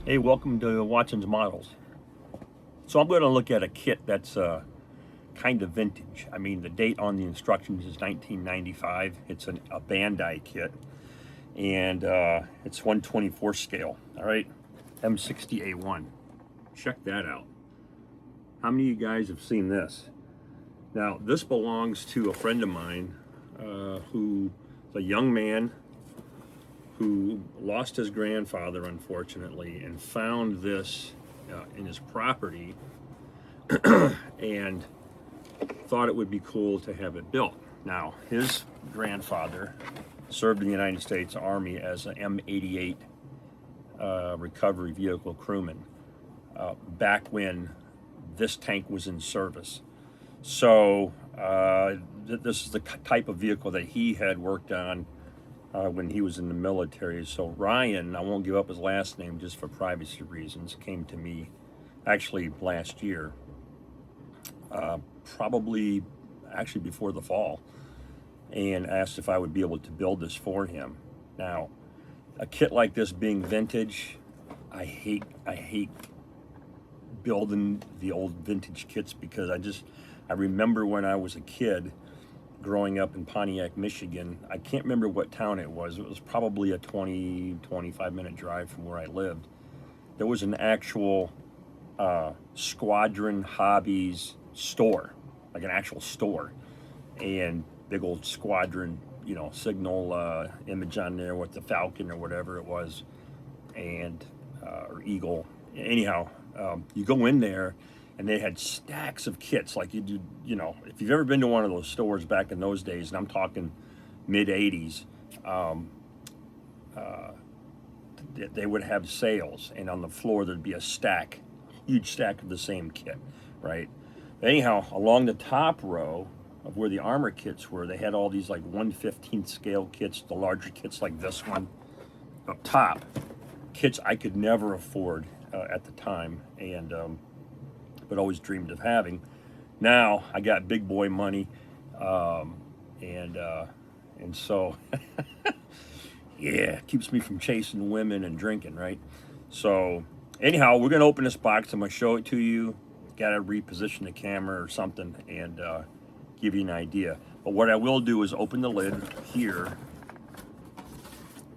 Hey, welcome to Watson's Models. So I'm going to look at a kit that's kind of vintage. I mean, the date on the instructions is 1995. It's a Bandai kit, and it's 1/24 scale. All right, M60A1. Check that out. How many of you guys have seen this? Now, this belongs to a friend of mine who is a young man who lost his grandfather, unfortunately, and found this in his property and thought it would be cool to have it built. Now, his grandfather served in the United States Army as an M88 recovery vehicle crewman back when this tank was in service. So this is the type of vehicle that he had worked on when he was in the military. So Ryan, I won't give up his last name just for privacy reasons, came to me actually last year, probably actually before the fall, and asked if I would be able to build this for him. Now, a kit like this being vintage, I hate building the old vintage kits because I remember when I was a kid growing up in Pontiac, Michigan. I can't remember what town it was. It was probably a 25 minute drive from where I lived. There was an actual Squadron Hobbies store, like an actual store, and big old Squadron, signal image on there with the Falcon or whatever it was, and or Eagle. Anyhow, you go in there and they had stacks of kits like you do, if you've ever been to one of those stores back in those days, and I'm talking mid 80s, they would have sales, and on the floor there'd be a huge stack of the same kit, right? Anyhow, along the top row of where the armor kits were, they had all these like 1/15 scale kits, the larger kits like this one. Up top, kits I could never afford at the time, and but always dreamed of having. Now I got big boy money, and so yeah, keeps me from chasing women and drinking, right? So anyhow, we're gonna open this box. I'm gonna show it to you. Got to reposition the camera or something and give you an idea. But what I will do is open the lid here.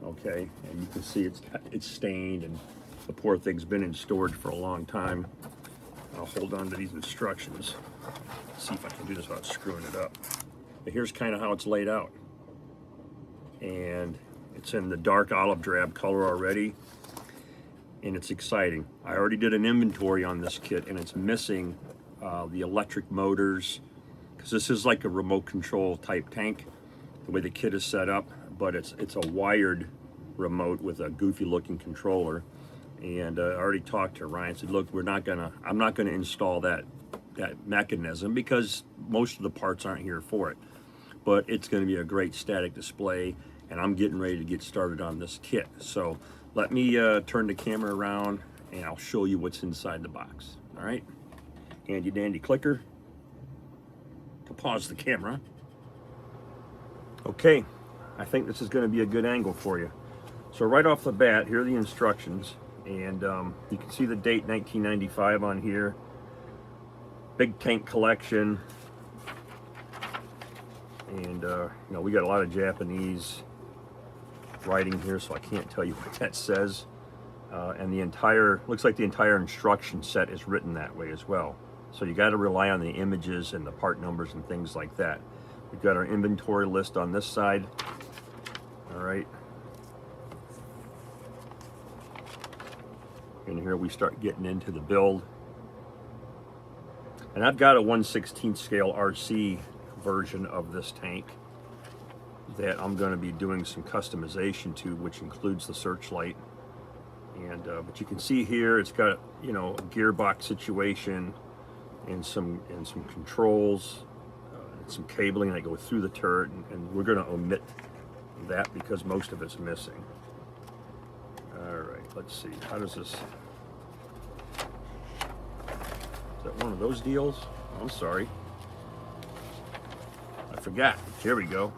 Okay, and you can see it's stained, and the poor thing's been in storage for a long time. I'll hold on to these instructions. See if I can do this without screwing it up. But here's kind of how it's laid out. And it's in the dark olive drab color already. And it's exciting. I already did an inventory on this kit, and it's missing the electric motors, because this is like a remote control type tank, the way the kit is set up, but it's a wired remote with a goofy looking controller. And I already talked to Ryan, said, look, I'm not gonna install that mechanism because most of the parts aren't here for it. But it's gonna be a great static display, and I'm getting ready to get started on this kit. So let me turn the camera around and I'll show you what's inside the box. All right, handy dandy clicker to pause the camera. Okay, I think this is gonna be a good angle for you. So right off the bat, here are the instructions. And you can see the date 1995 on here. Big tank collection, and we got a lot of Japanese writing here, so I can't tell you what that says. And looks like the entire instruction set is written that way as well. So you got to rely on the images and the part numbers and things like that. We've got our inventory list on this side. All right. And here we start getting into the build. And I've got a 1/16 scale RC version of this tank that I'm going to be doing some customization to, which includes the searchlight. And but you can see here it's got a gearbox situation and some controls and some cabling that go through the turret, and we're going to omit that because most of it's missing. All right, let's see. How does this? Is that one of those deals? Oh, I'm sorry. I forgot. Here we go.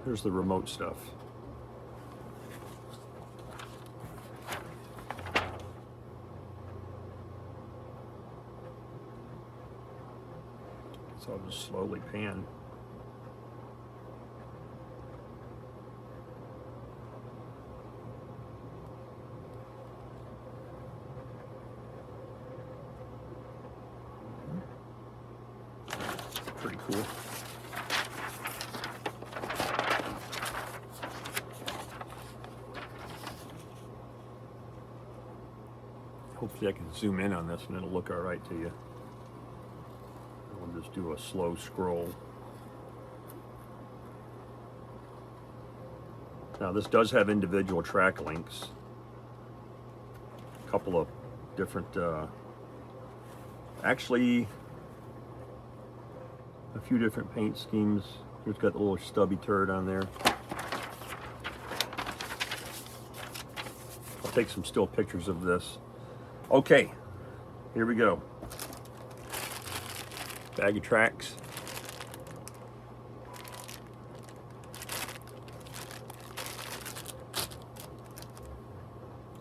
Here's the remote stuff. So I'll just slowly pan. Pretty cool. Hopefully I can zoom in on this and it'll look all right to you. I'll just do a slow scroll. Now this does have individual track links. A couple of different, actually a few different paint schemes. Here's got a little stubby turret on there. I'll take some still pictures of this. Okay, here we go. Bag of tracks.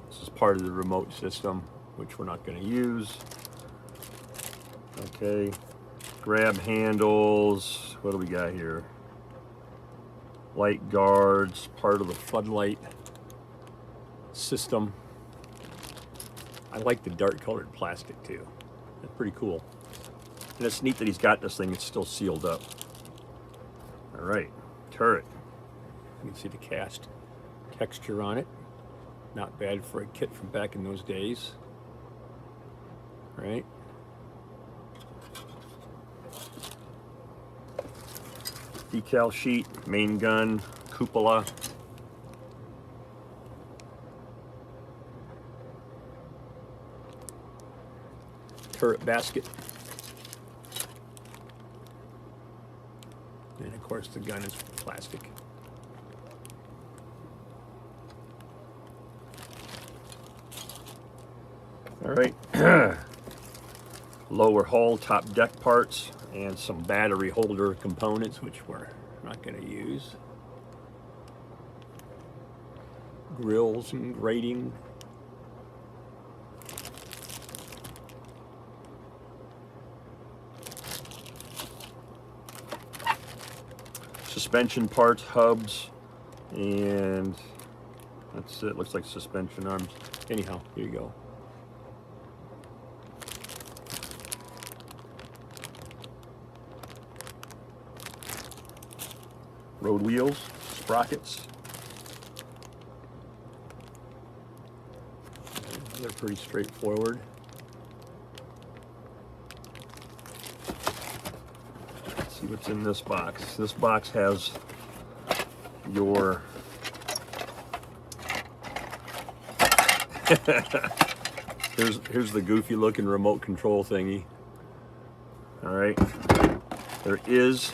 This is part of the remote system, which we're not going to use. Okay, grab handles. What do we got here? Light guards, part of the floodlight system. I like the dark colored plastic too. That's pretty cool. And it's neat that he's got this thing, it's still sealed up. All right, turret. You can see the cast texture on it. Not bad for a kit from back in those days. Right? Decal sheet, main gun, cupola. Turret basket. And of course the gun is plastic. All right. Lower hull, top deck parts, and some battery holder components, which we're not going to use. Grills and grating. Suspension parts, hubs, and that's it. Looks like suspension arms. Anyhow, here you go. Road wheels, sprockets. They're pretty straightforward. Let's see what's in this box. This box has your here's the goofy looking remote control thingy. All right, there is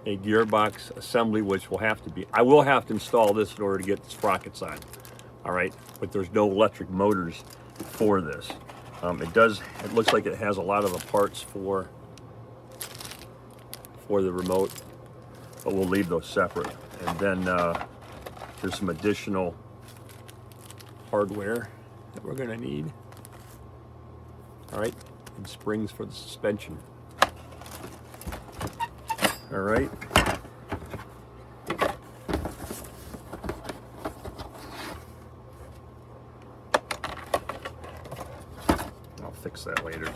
a gearbox assembly, which will have to be, I will have to install this in order to get the sprockets on. All right, but there's no electric motors for this. It looks like it has a lot of the parts for the remote, but we'll leave those separate. And then there's some additional hardware that we're gonna need. All right, and springs for the suspension. All right. I'll fix that later.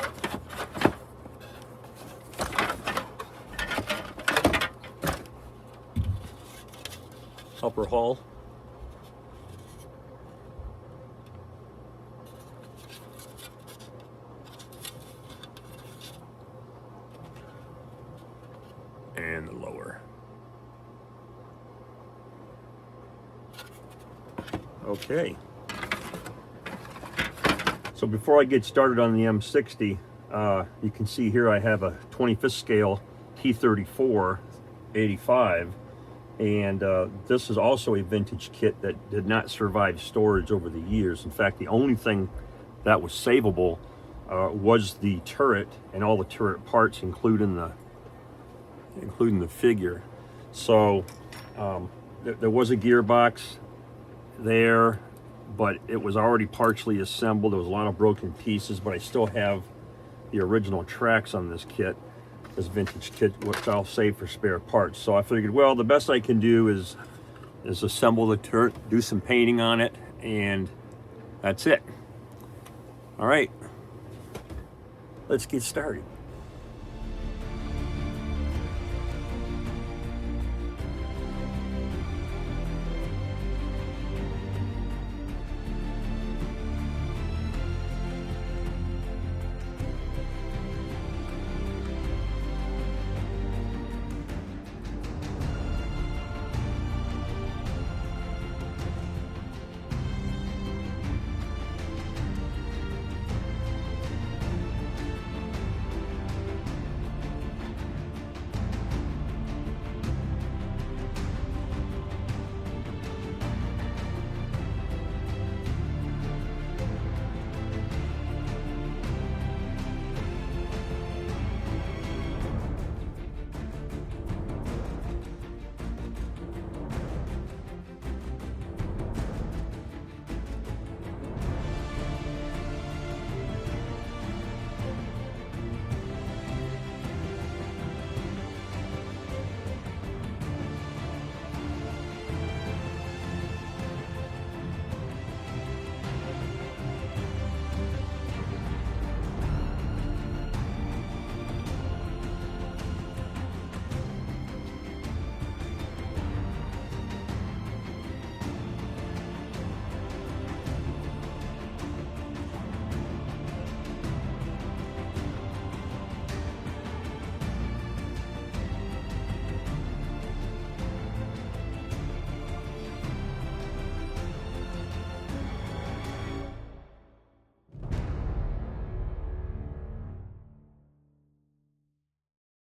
Upper hull. And the lower. Okay. So before I get started on the M60, you can see here I have a 25th scale T34 85, and this is also a vintage kit that did not survive storage over the years. In fact, the only thing that was savable was the turret and all the turret parts, including the figure. So There was a gearbox there, but it was already partially assembled. There was a lot of broken pieces, but I still have the original tracks on this kit, this vintage kit, which I'll save for spare parts. So I figured, well, the best I can do is assemble the turret, do some painting on it, and that's it. All right, let's get started.